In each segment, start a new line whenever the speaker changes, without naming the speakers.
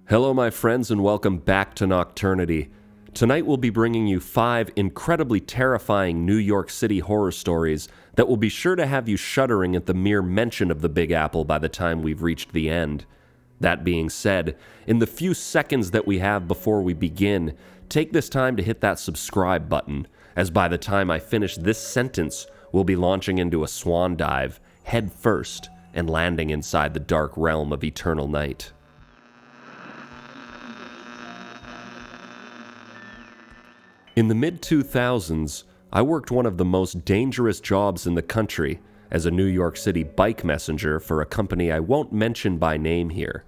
Hello, my friends, and welcome back to Nocturnity. Tonight we'll be bringing you 5 incredibly terrifying New York City horror stories that will be sure to have you shuddering at the mere mention of the Big Apple by the time we've reached the end. That being said, in the few seconds that we have before we begin, take this time to hit that subscribe button, as by the time I finish this sentence, we'll be launching into a swan dive, head first, and landing inside the dark realm of eternal night. In the mid-2000s, I worked one of the most dangerous jobs in the country as a New York City bike messenger for a company I won't mention by name here.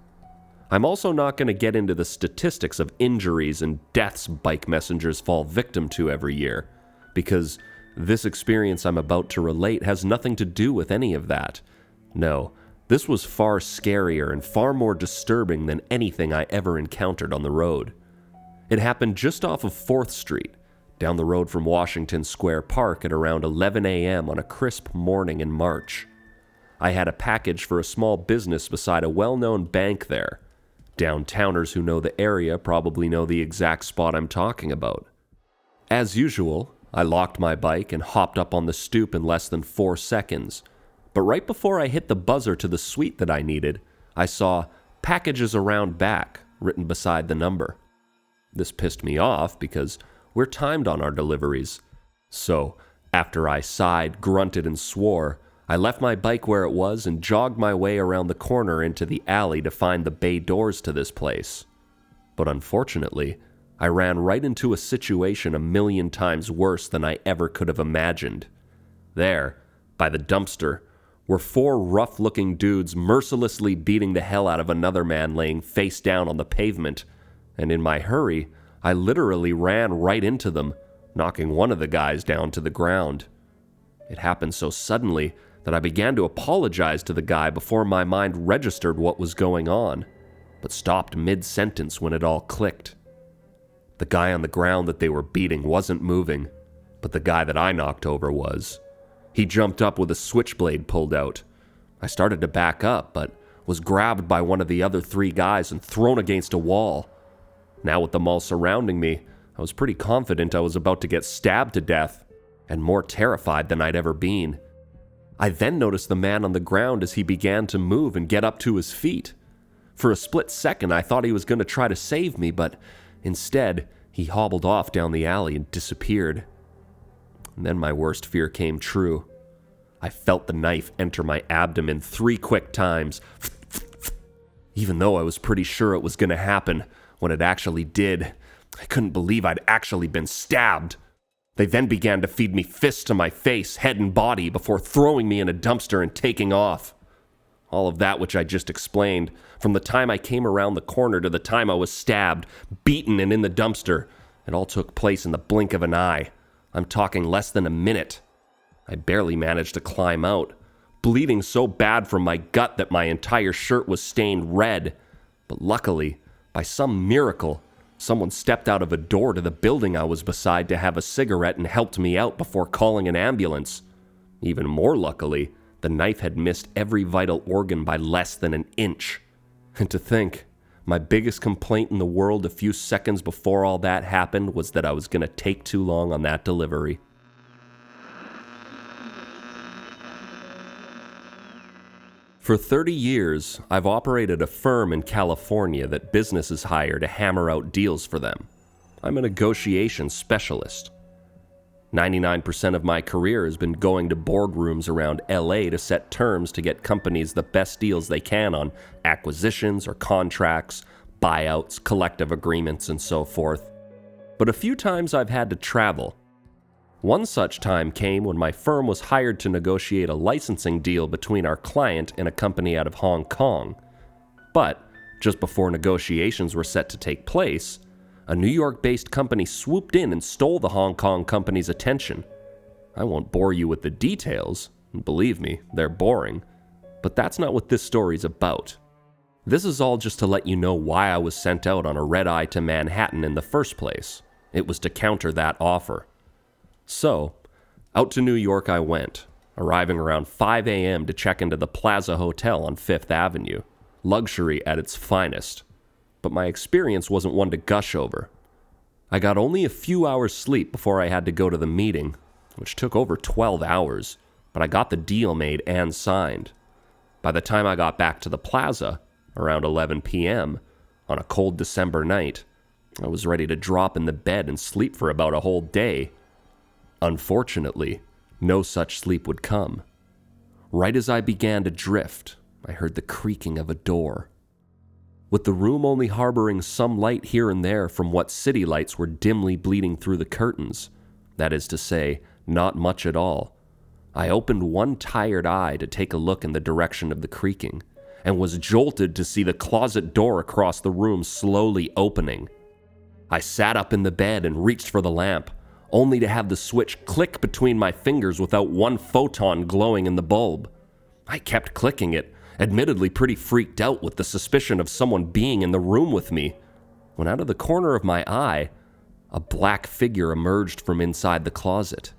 I'm also not going to get into the statistics of injuries and deaths bike messengers fall victim to every year, because this experience I'm about to relate has nothing to do with any of that. No, this was far scarier and far more disturbing than anything I ever encountered on the road. It happened just off of 4th Street, down the road from Washington Square Park at around 11 a.m. on a crisp morning in March. I had a package for a small business beside a well-known bank there. Downtowners who know the area probably know the exact spot I'm talking about. As usual, I locked my bike and hopped up on the stoop in less than 4 seconds. But right before I hit the buzzer to the suite that I needed, I saw "packages around back" written beside the number. This pissed me off because we're timed on our deliveries. So, after I sighed, grunted, and swore, I left my bike where it was and jogged my way around the corner into the alley to find the bay doors to this place. But unfortunately, I ran right into a situation a million times worse than I ever could have imagined. There, by the dumpster, were 4 rough-looking dudes mercilessly beating the hell out of another man laying face down on the pavement, and in my hurry, I literally ran right into them, knocking one of the guys down to the ground. It happened so suddenly that I began to apologize to the guy before my mind registered what was going on, but stopped mid-sentence when it all clicked. The guy on the ground that they were beating wasn't moving, but the guy that I knocked over was. He jumped up with a switchblade pulled out. I started to back up, but was grabbed by one of the other 3 guys and thrown against a wall. Now with them all surrounding me, I was pretty confident I was about to get stabbed to death, and more terrified than I'd ever been. I then noticed the man on the ground as he began to move and get up to his feet. For a split second, I thought he was going to try to save me, but instead, he hobbled off down the alley and disappeared. And then my worst fear came true. I felt the knife enter my abdomen 3 quick times. Even though I was pretty sure it was going to happen, when it actually did, I couldn't believe I'd actually been stabbed. They then began to feed me fists to my face, head, and body before throwing me in a dumpster and taking off. All of that which I just explained, from the time I came around the corner to the time I was stabbed, beaten, and in the dumpster, it all took place in the blink of an eye. I'm talking less than a minute. I barely managed to climb out, bleeding so bad from my gut that my entire shirt was stained red. But luckily, by some miracle, someone stepped out of a door to the building I was beside to have a cigarette and helped me out before calling an ambulance. Even more luckily, the knife had missed every vital organ by less than an inch. And to think, my biggest complaint in the world a few seconds before all that happened was that I was going to take too long on that delivery. For 30 years, I've operated a firm in California that businesses hire to hammer out deals for them. I'm a negotiations specialist. 99% of my career has been going to boardrooms around LA to set terms to get companies the best deals they can on acquisitions or contracts, buyouts, collective agreements, and so forth. But a few times I've had to travel. One such time came when my firm was hired to negotiate a licensing deal between our client and a company out of Hong Kong. But, just before negotiations were set to take place, a New York-based company swooped in and stole the Hong Kong company's attention. I won't bore you with the details, and believe me, they're boring, but that's not what this story's about. This is all just to let you know why I was sent out on a red-eye to Manhattan in the first place. It was to counter that offer. So, out to New York I went, arriving around 5 a.m. to check into the Plaza Hotel on 5th Avenue, luxury at its finest. but my experience wasn't one to gush over. I got only a few hours sleep before I had to go to the meeting, which took over 12 hours, but I got the deal made and signed. By the time I got back to the Plaza, around 11 p.m., on a cold December night, I was ready to drop in the bed and sleep for about a whole day. Unfortunately, no such sleep would come. Right as I began to drift, I heard the creaking of a door. With the room only harboring some light here and there from what city lights were dimly bleeding through the curtains, that is to say, not much at all, I opened one tired eye to take a look in the direction of the creaking, and was jolted to see the closet door across the room slowly opening. I sat up in the bed and reached for the lamp, only to have the switch click between my fingers without one photon glowing in the bulb. I kept clicking it, admittedly pretty freaked out with the suspicion of someone being in the room with me, when out of the corner of my eye, a black figure emerged from inside the closet.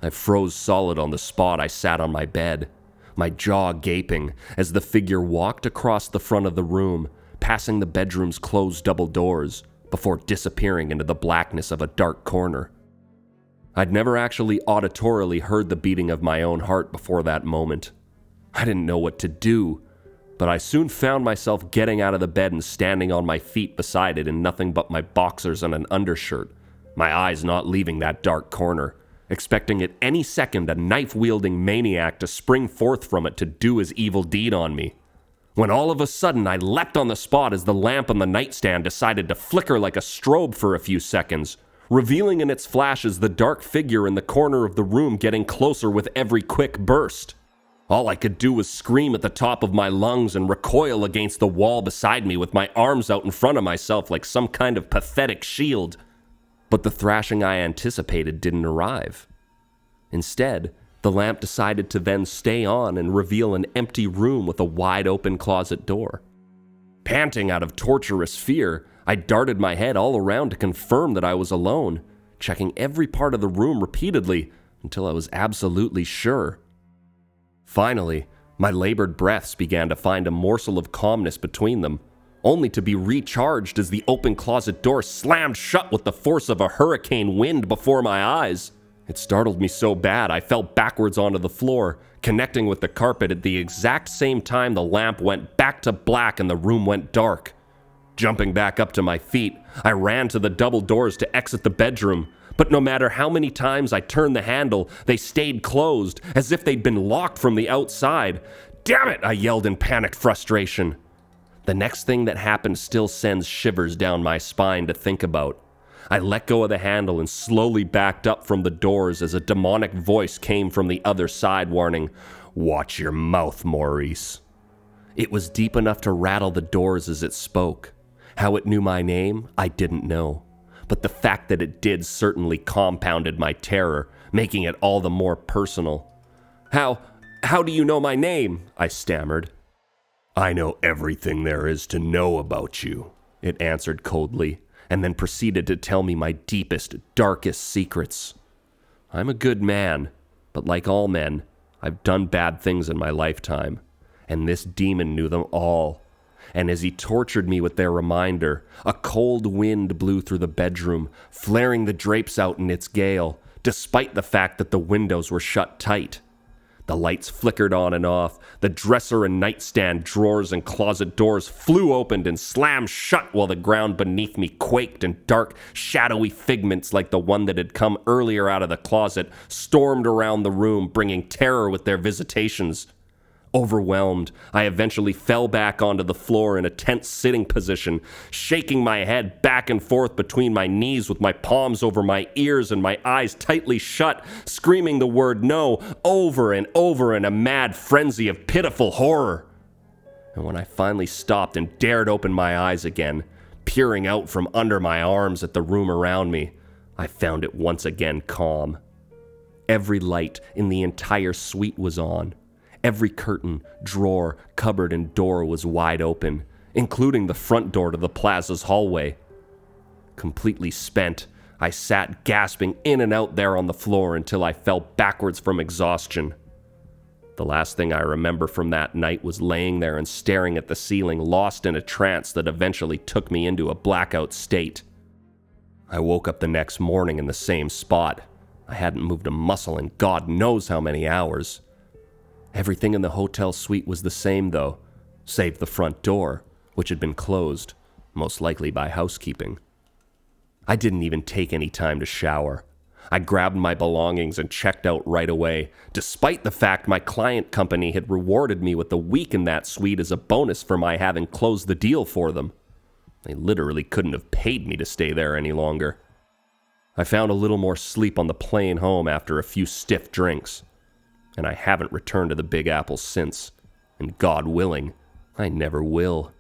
I froze solid on the spot I sat on my bed, my jaw gaping as the figure walked across the front of the room, passing the bedroom's closed double doors, before disappearing into the blackness of a dark corner. I'd never actually auditorily heard the beating of my own heart before that moment. I didn't know what to do, but I soon found myself getting out of the bed and standing on my feet beside it in nothing but my boxers and an undershirt, my eyes not leaving that dark corner, expecting at any second a knife-wielding maniac to spring forth from it to do his evil deed on me. When all of a sudden I leapt on the spot as the lamp on the nightstand decided to flicker like a strobe for a few seconds, revealing in its flashes the dark figure in the corner of the room getting closer with every quick burst. All I could do was scream at the top of my lungs and recoil against the wall beside me with my arms out in front of myself like some kind of pathetic shield. But the thrashing I anticipated didn't arrive. Instead, the lamp decided to then stay on and reveal an empty room with a wide-open closet door. Panting out of torturous fear, I darted my head all around to confirm that I was alone, checking every part of the room repeatedly until I was absolutely sure. Finally, my labored breaths began to find a morsel of calmness between them, only to be recharged as the open closet door slammed shut with the force of a hurricane wind before my eyes. It startled me so bad I fell backwards onto the floor, connecting with the carpet at the exact same time the lamp went back to black and the room went dark. Jumping back up to my feet, I ran to the double doors to exit the bedroom, but no matter how many times I turned the handle, they stayed closed, as if they'd been locked from the outside. "Damn it!" I yelled in panicked frustration. The next thing that happened still sends shivers down my spine to think about. I let go of the handle and slowly backed up from the doors as a demonic voice came from the other side warning, "Watch your mouth, Maurice." It was deep enough to rattle the doors as it spoke. How it knew my name, I didn't know. But the fact that it did certainly compounded my terror, making it all the more personal. How do you know my name?" I stammered. "I know everything there is to know about you," it answered coldly, and then proceeded to tell me my deepest, darkest secrets. I'm a good man, but like all men, I've done bad things in my lifetime, and this demon knew them all. And as he tortured me with their reminder, a cold wind blew through the bedroom, flaring the drapes out in its gale, despite the fact that the windows were shut tight. The lights flickered on and off, the dresser and nightstand drawers and closet doors flew open and slammed shut while the ground beneath me quaked and dark, shadowy figments like the one that had come earlier out of the closet stormed around the room, bringing terror with their visitations. Overwhelmed, I eventually fell back onto the floor in a tense sitting position, shaking my head back and forth between my knees with my palms over my ears and my eyes tightly shut, screaming the word no over and over in a mad frenzy of pitiful horror. And when I finally stopped and dared open my eyes again, peering out from under my arms at the room around me, I found it once again calm. Every light in the entire suite was on. Every curtain, drawer, cupboard, and door was wide open, including the front door to the Plaza's hallway. Completely spent, I sat gasping in and out there on the floor until I fell backwards from exhaustion. The last thing I remember from that night was laying there and staring at the ceiling, lost in a trance that eventually took me into a blackout state. I woke up the next morning in the same spot. I hadn't moved a muscle in God knows how many hours. Everything in the hotel suite was the same though, save the front door, which had been closed, most likely by housekeeping. I didn't even take any time to shower. I grabbed my belongings and checked out right away, despite the fact my client company had rewarded me with a week in that suite as a bonus for my having closed the deal for them. They literally couldn't have paid me to stay there any longer. I found a little more sleep on the plane home after a few stiff drinks, and I haven't returned to the Big Apple since, and God willing, I never will.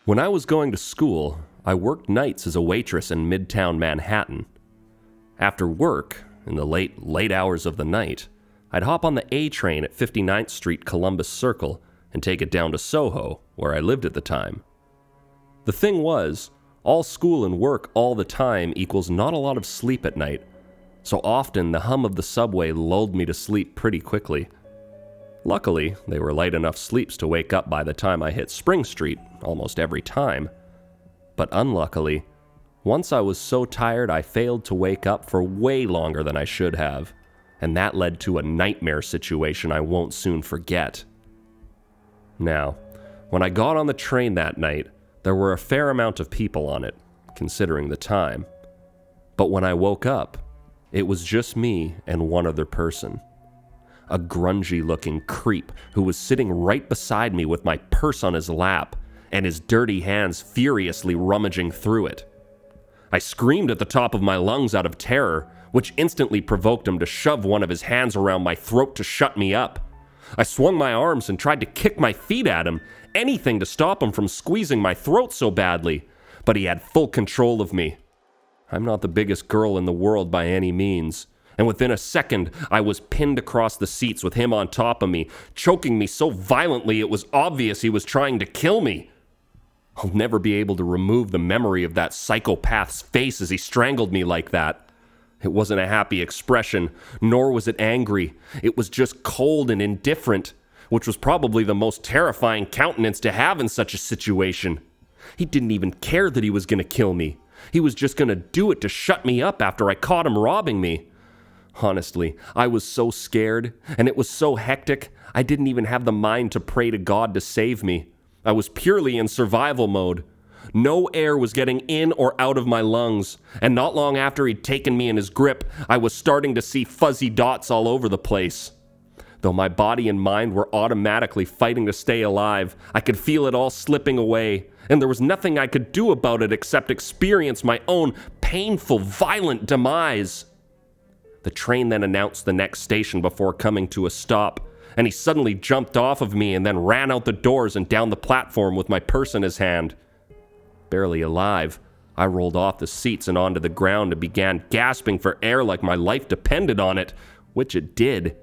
When I was going to school, I worked nights as a waitress in Midtown Manhattan. After work, in the late hours of the night, I'd hop on the A train at 59th Street Columbus Circle and take it down to Soho, where I lived at the time. The thing was, all school and work all the time equals not a lot of sleep at night, so often the hum of the subway lulled me to sleep pretty quickly. Luckily, they were light enough sleeps to wake up by the time I hit Spring Street almost every time. But unluckily, once I was so tired I failed to wake up for way longer than I should have, and that led to a nightmare situation I won't soon forget. Now, when I got on the train that night, there were a fair amount of people on it, considering the time. But when I woke up, it was just me and one other person. A grungy-looking creep who was sitting right beside me with my purse on his lap and his dirty hands furiously rummaging through it. I screamed at the top of my lungs out of terror, which instantly provoked him to shove one of his hands around my throat to shut me up. I swung my arms and tried to kick my feet at him, anything to stop him from squeezing my throat so badly, but he had full control of me. I'm not the biggest girl in the world by any means, and within a second, I was pinned across the seats with him on top of me, choking me so violently it was obvious he was trying to kill me. I'll never be able to remove the memory of that psychopath's face as he strangled me like that. It wasn't a happy expression, nor was it angry. It was just cold and indifferent, which was probably the most terrifying countenance to have in such a situation. He didn't even care that he was going to kill me. He was just going to do it to shut me up after I caught him robbing me. Honestly, I was so scared, and it was so hectic, I didn't even have the mind to pray to God to save me. I was purely in survival mode. No air was getting in or out of my lungs, and not long after he'd taken me in his grip, I was starting to see fuzzy dots all over the place. Though my body and mind were automatically fighting to stay alive, I could feel it all slipping away, and there was nothing I could do about it except experience my own painful, violent demise. The train then announced the next station before coming to a stop, and he suddenly jumped off of me and then ran out the doors and down the platform with my purse in his hand. Barely alive, I rolled off the seats and onto the ground and began gasping for air like my life depended on it, which it did.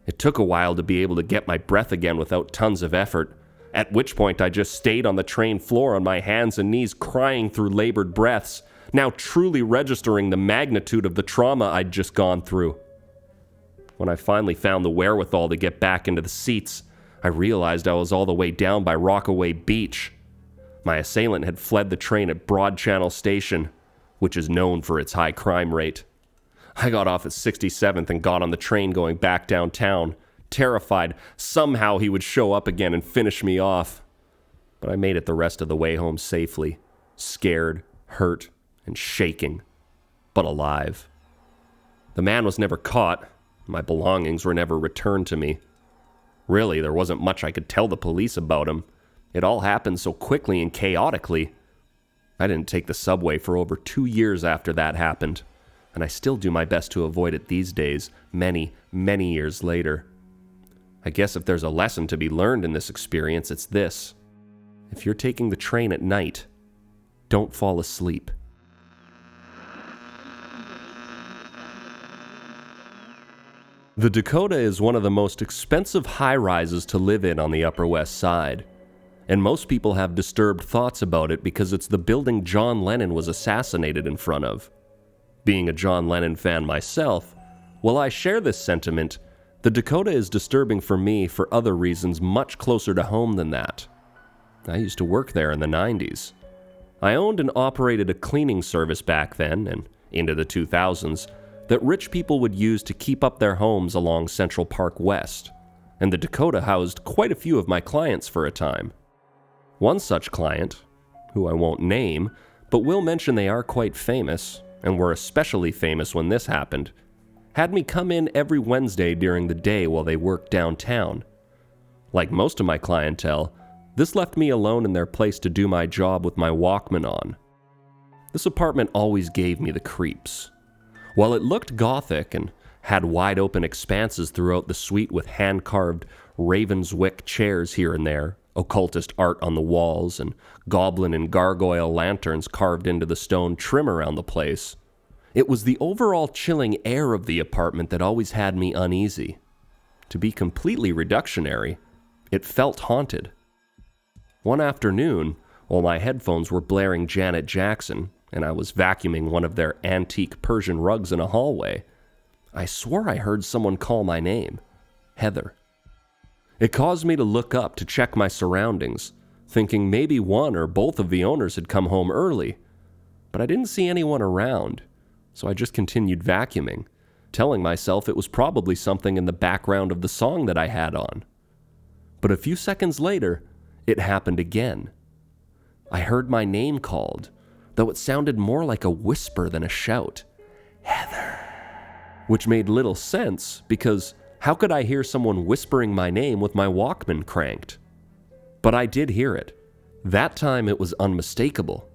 It took a while to be able to get my breath again without tons of effort, at which point I just stayed on the train floor on my hands and knees crying through labored breaths, now truly registering the magnitude of the trauma I'd just gone through. When I finally found the wherewithal to get back into the seats, I realized I was all the way down by Rockaway Beach. My assailant had fled the train at Broad Channel Station, which is known for its high crime rate. I got off at 67th and got on the train going back downtown, terrified somehow he would show up again and finish me off. But I made it the rest of the way home safely, scared, hurt, and shaking, but alive. The man was never caught. My belongings were never returned to me. Really, there wasn't much I could tell the police about him. It all happened so quickly and chaotically. I didn't take the subway for over 2 years after that happened, and I still do my best to avoid it these days, many, many years later. I guess if there's a lesson to be learned in this experience, it's this. If you're taking the train at night, don't fall asleep. The Dakota is one of the most expensive high-rises to live in on the Upper West Side, and most people have disturbed thoughts about it because it's the building John Lennon was assassinated in front of. Being a John Lennon fan myself, while I share this sentiment, the Dakota is disturbing for me for other reasons much closer to home than that. I used to work there in the 90s. I owned and operated a cleaning service back then, and into the 2000s, that rich people would use to keep up their homes along Central Park West, and the Dakota housed quite a few of my clients for a time. One such client, who I won't name, but will mention they are quite famous, and were especially famous when this happened, had me come in every Wednesday during the day while they worked downtown. Like most of my clientele, this left me alone in their place to do my job with my Walkman on. This apartment always gave me the creeps. While it looked gothic and had wide open expanses throughout the suite with hand-carved ravenswick chairs here and there, occultist art on the walls, and goblin and gargoyle lanterns carved into the stone trim around the place, it was the overall chilling air of the apartment that always had me uneasy. To be completely reductionary, it felt haunted. One afternoon, while my headphones were blaring Janet Jackson, and I was vacuuming one of their antique Persian rugs in a hallway, I swore I heard someone call my name, Heather. It caused me to look up to check my surroundings, thinking maybe one or both of the owners had come home early, but I didn't see anyone around, so I just continued vacuuming, telling myself it was probably something in the background of the song that I had on. But a few seconds later, it happened again. I heard my name called, though it sounded more like a whisper than a shout. Heather. Which made little sense, because how could I hear someone whispering my name with my Walkman cranked? But I did hear it. That time it was unmistakable.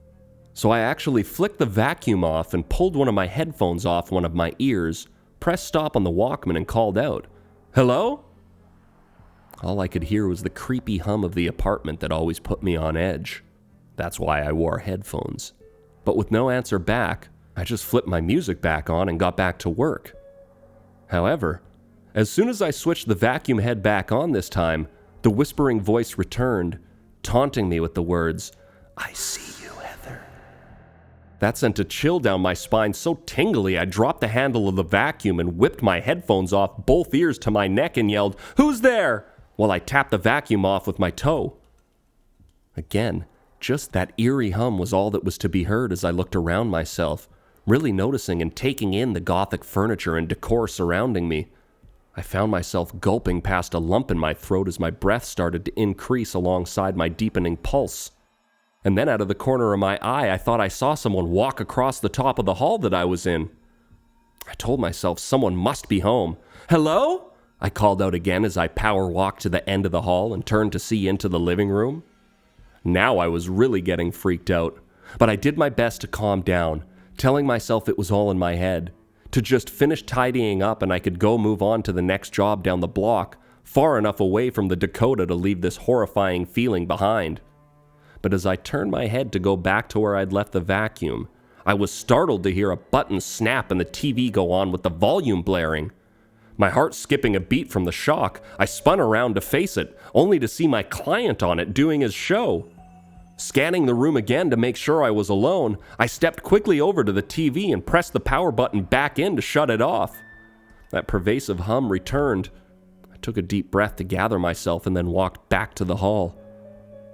So I actually flicked the vacuum off and pulled one of my headphones off one of my ears, pressed stop on the Walkman and called out, "Hello?" All I could hear was the creepy hum of the apartment that always put me on edge. That's why I wore headphones. But with no answer back, I just flipped my music back on and got back to work. However, as soon as I switched the vacuum head back on this time, the whispering voice returned, taunting me with the words, "I see you, Heather." That sent a chill down my spine so tingly I dropped the handle of the vacuum and whipped my headphones off both ears to my neck and yelled, "Who's there?" while I tapped the vacuum off with my toe. Again, just that eerie hum was all that was to be heard as I looked around myself, really noticing and taking in the gothic furniture and decor surrounding me. I found myself gulping past a lump in my throat as my breath started to increase alongside my deepening pulse. And then out of the corner of my eye, I thought I saw someone walk across the top of the hall that I was in. I told myself someone must be home. "Hello?" I called out again as I power walked to the end of the hall and turned to see into the living room. Now I was really getting freaked out, but I did my best to calm down, telling myself it was all in my head, to just finish tidying up and I could go move on to the next job down the block, far enough away from the Dakota to leave this horrifying feeling behind. But as I turned my head to go back to where I'd left the vacuum, I was startled to hear a button snap and the TV go on with the volume blaring. My heart skipping a beat from the shock, I spun around to face it, only to see my client on it doing his show. Scanning the room again to make sure I was alone, I stepped quickly over to the TV and pressed the power button back in to shut it off. That pervasive hum returned. I took a deep breath to gather myself and then walked back to the hall.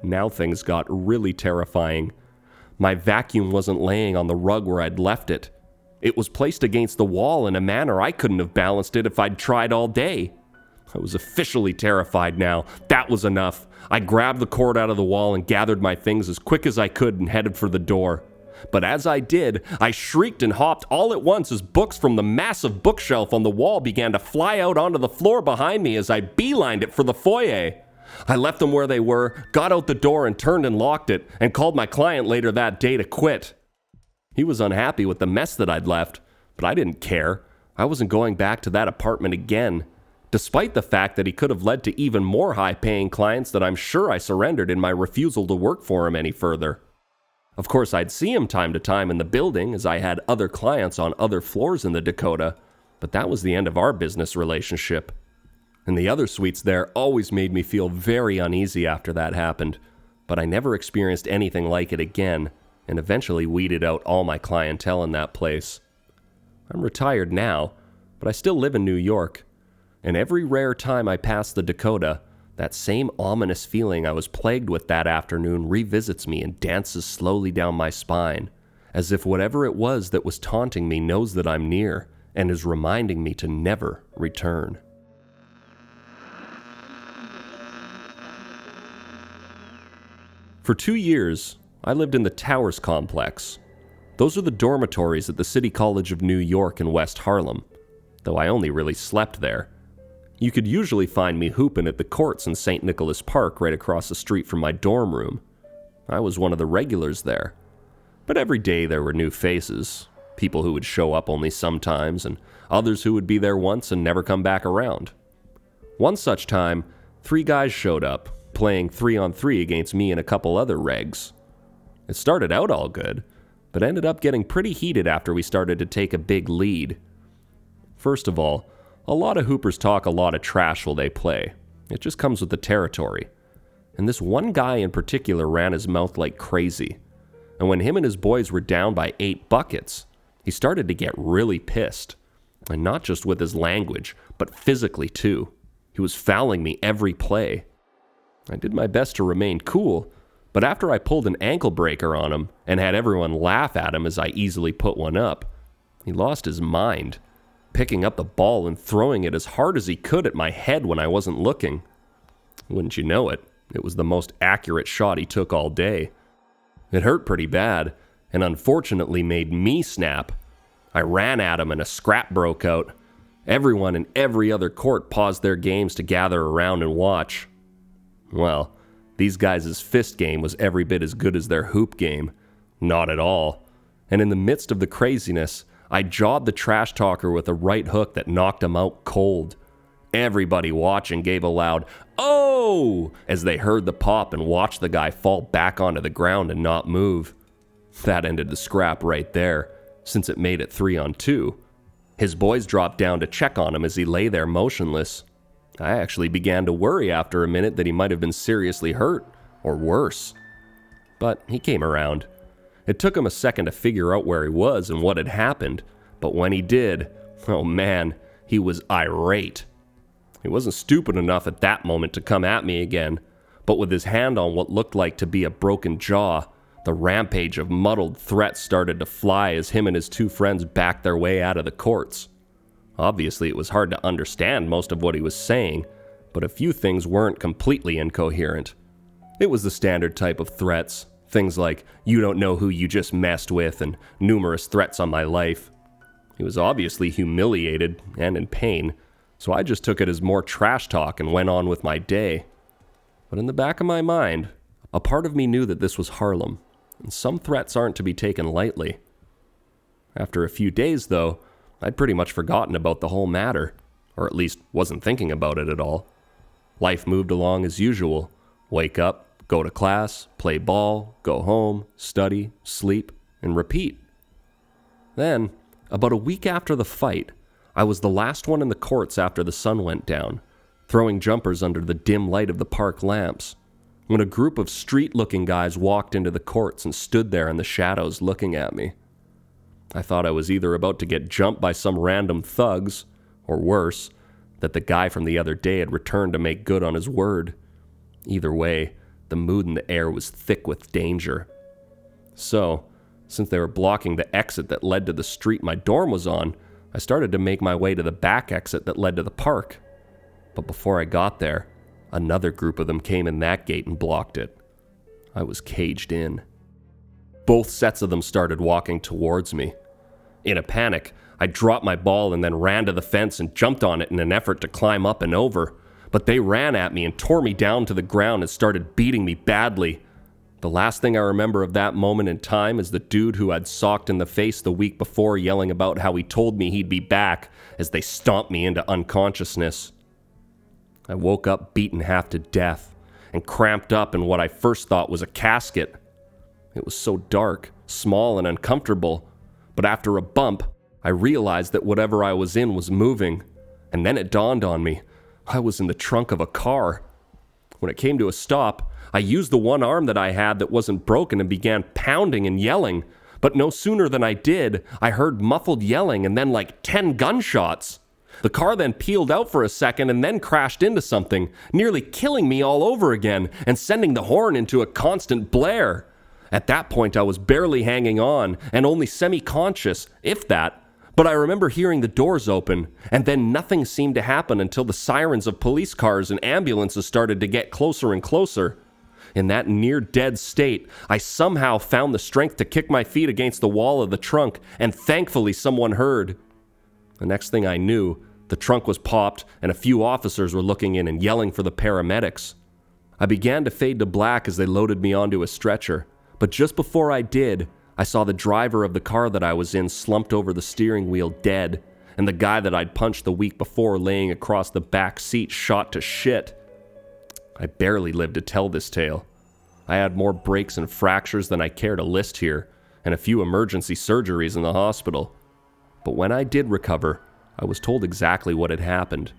Now things got really terrifying. My vacuum wasn't laying on the rug where I'd left it. It was placed against the wall in a manner I couldn't have balanced it if I'd tried all day. I was officially terrified now. That was enough. I grabbed the cord out of the wall and gathered my things as quick as I could and headed for the door. But as I did, I shrieked and hopped all at once as books from the massive bookshelf on the wall began to fly out onto the floor behind me as I beelined it for the foyer. I left them where they were, got out the door and turned and locked it, and called my client later that day to quit. He was unhappy with the mess that I'd left, but I didn't care. I wasn't going back to that apartment again, despite the fact that he could have led to even more high-paying clients that I'm sure I surrendered in my refusal to work for him any further. Of course, I'd see him time to time in the building as I had other clients on other floors in the Dakota, but that was the end of our business relationship. And the other suites there always made me feel very uneasy after that happened, but I never experienced anything like it again, and eventually weeded out all my clientele in that place. I'm retired now, but I still live in New York. And every rare time I pass the Dakota, that same ominous feeling I was plagued with that afternoon revisits me and dances slowly down my spine, as if whatever it was that was taunting me knows that I'm near and is reminding me to never return. For 2 years, I lived in the Towers complex. Those are the dormitories at the City College of New York in West Harlem, though I only really slept there. You could usually find me hooping at the courts in St. Nicholas Park right across the street from my dorm room. I was one of the regulars there. But every day there were new faces, people who would show up only sometimes, and others who would be there once and never come back around. One such time, 3 guys showed up, playing 3-on-3 against me and a couple other regs. It started out all good, but ended up getting pretty heated after we started to take a big lead. First of all, a lot of hoopers talk a lot of trash while they play. It just comes with the territory. And this one guy in particular ran his mouth like crazy. And when him and his boys were down by 8 buckets, he started to get really pissed. And not just with his language, but physically too. He was fouling me every play. I did my best to remain cool, but after I pulled an ankle breaker on him and had everyone laugh at him as I easily put one up, he lost his mind, picking up the ball and throwing it as hard as he could at my head when I wasn't looking. Wouldn't you know it, it was the most accurate shot he took all day. It hurt pretty bad, and unfortunately made me snap. I ran at him and a scrap broke out. Everyone in every other court paused their games to gather around and watch. Well, these guys' fist game was every bit as good as their hoop game. Not at all. And in the midst of the craziness, I jawed the trash talker with a right hook that knocked him out cold. Everybody watching gave a loud, "Oh!" as they heard the pop and watched the guy fall back onto the ground and not move. That ended the scrap right there, since it made it 3-on-2. His boys dropped down to check on him as he lay there motionless. I actually began to worry after a minute that he might have been seriously hurt, or worse. But he came around. It took him a second to figure out where he was and what had happened, but when he did, oh man, he was irate. He wasn't stupid enough at that moment to come at me again, but with his hand on what looked like to be a broken jaw, the rampage of muddled threats started to fly as him and his 2 friends backed their way out of the courts. Obviously, it was hard to understand most of what he was saying, but a few things weren't completely incoherent. It was the standard type of threats, things like, "You don't know who you just messed with," and numerous threats on my life. He was obviously humiliated and in pain, so I just took it as more trash talk and went on with my day. But in the back of my mind, a part of me knew that this was Harlem, and some threats aren't to be taken lightly. After a few days, though, I'd pretty much forgotten about the whole matter, or at least wasn't thinking about it at all. Life moved along as usual. Wake up, go to class, play ball, go home, study, sleep, and repeat. Then, about a week after the fight, I was the last one in the courts after the sun went down, throwing jumpers under the dim light of the park lamps, when a group of street-looking guys walked into the courts and stood there in the shadows looking at me. I thought I was either about to get jumped by some random thugs, or worse, that the guy from the other day had returned to make good on his word. Either way, the mood in the air was thick with danger. So, since they were blocking the exit that led to the street my dorm was on, I started to make my way to the back exit that led to the park. But before I got there, another group of them came in that gate and blocked it. I was caged in. Both sets of them started walking towards me. In a panic, I dropped my ball and then ran to the fence and jumped on it in an effort to climb up and over. But they ran at me and tore me down to the ground and started beating me badly. The last thing I remember of that moment in time is the dude who I'd socked in the face the week before yelling about how he told me he'd be back as they stomped me into unconsciousness. I woke up beaten half to death and cramped up in what I first thought was a casket. It was so dark, small, and uncomfortable, but after a bump, I realized that whatever I was in was moving, and then it dawned on me. I was in the trunk of a car. When it came to a stop, I used the one arm that I had that wasn't broken and began pounding and yelling, But no sooner than I did, I heard muffled yelling and then like 10 gunshots. The car then peeled out for a second and then crashed into something, nearly killing me all over again and sending the horn into a constant blare. At that point, I was barely hanging on and only semi-conscious, if that. But I remember hearing the doors open, and then nothing seemed to happen until the sirens of police cars and ambulances started to get closer and closer. In that near-dead state, I somehow found the strength to kick my feet against the wall of the trunk, and thankfully someone heard. The next thing I knew, the trunk was popped, and a few officers were looking in and yelling for the paramedics. I began to fade to black as they loaded me onto a stretcher, but just before I did, I saw the driver of the car that I was in slumped over the steering wheel dead, and the guy that I'd punched the week before laying across the back seat shot to shit. I barely lived to tell this tale. I had more breaks and fractures than I care to list here, and a few emergency surgeries in the hospital. But when I did recover, I was told exactly what had happened.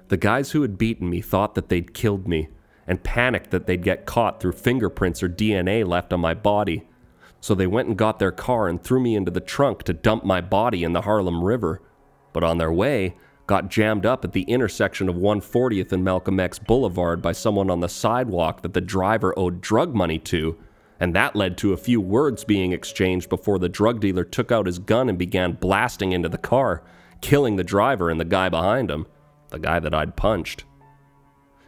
The guys who had beaten me thought that they'd killed me, and panicked that they'd get caught through fingerprints or DNA left on my body. So they went and got their car and threw me into the trunk to dump my body in the Harlem River. But on their way, got jammed up at the intersection of 140th and Malcolm X Boulevard by someone on the sidewalk that the driver owed drug money to, and that led to a few words being exchanged before the drug dealer took out his gun and began blasting into the car, killing the driver and the guy behind him, the guy that I'd punched.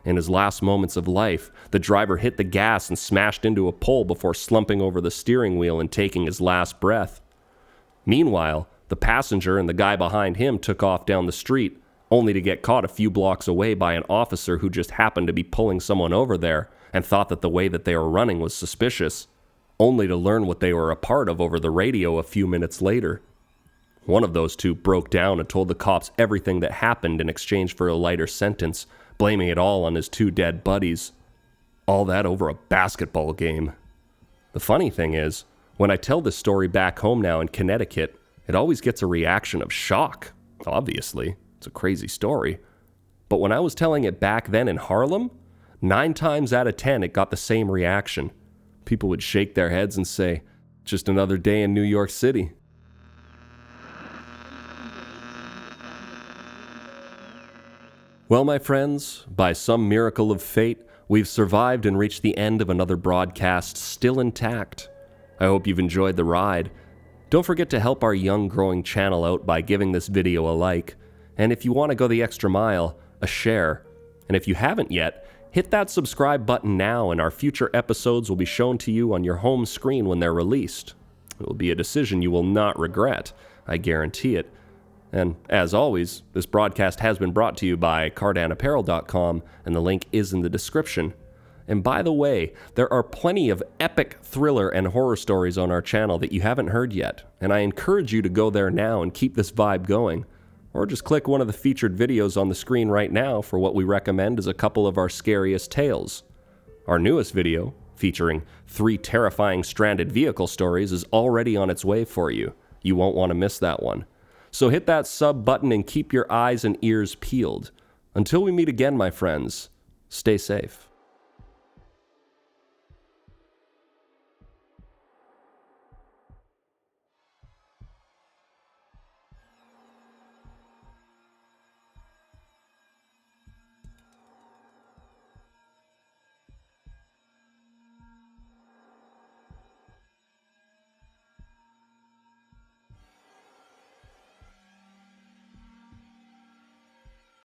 In his last moments of life, the driver hit the gas and smashed into a pole before slumping over the steering wheel and taking his last breath. Meanwhile, the passenger and the guy behind him took off down the street, only to get caught a few blocks away by an officer who just happened to be pulling someone over there and thought that the way that they were running was suspicious, only to learn what they were a part of over the radio a few minutes later. One of those two broke down and told the cops everything that happened in exchange for a lighter sentence, blaming it all on his two dead buddies. All that over a basketball game. The funny thing is, when I tell this story back home now in Connecticut, it always gets a reaction of shock. Obviously, it's a crazy story. But when I was telling it back then in Harlem, 9 times out of 10 it got the same reaction. People would shake their heads and say, "Just another day in New York City." Well, my friends, by some miracle of fate, we've survived and reached the end of another broadcast still intact. I hope you've enjoyed the ride. Don't forget to help our young growing channel out by giving this video a like, and if you want to go the extra mile, a share. And if you haven't yet, hit that subscribe button now and our future episodes will be shown to you on your home screen when they're released. It will be a decision you will not regret, I guarantee it. And as always, this broadcast has been brought to you by cardanapparel.com, and the link is in the description. And by the way, there are plenty of epic thriller and horror stories on our channel that you haven't heard yet, and I encourage you to go there now and keep this vibe going. Or just click one of the featured videos on the screen right now for what we recommend is a couple of our scariest tales. Our newest video, featuring 3 terrifying stranded vehicle stories, is already on its way for you. You won't want to miss that one. So hit that sub button and keep your eyes and ears peeled. Until we meet again, my friends, stay safe.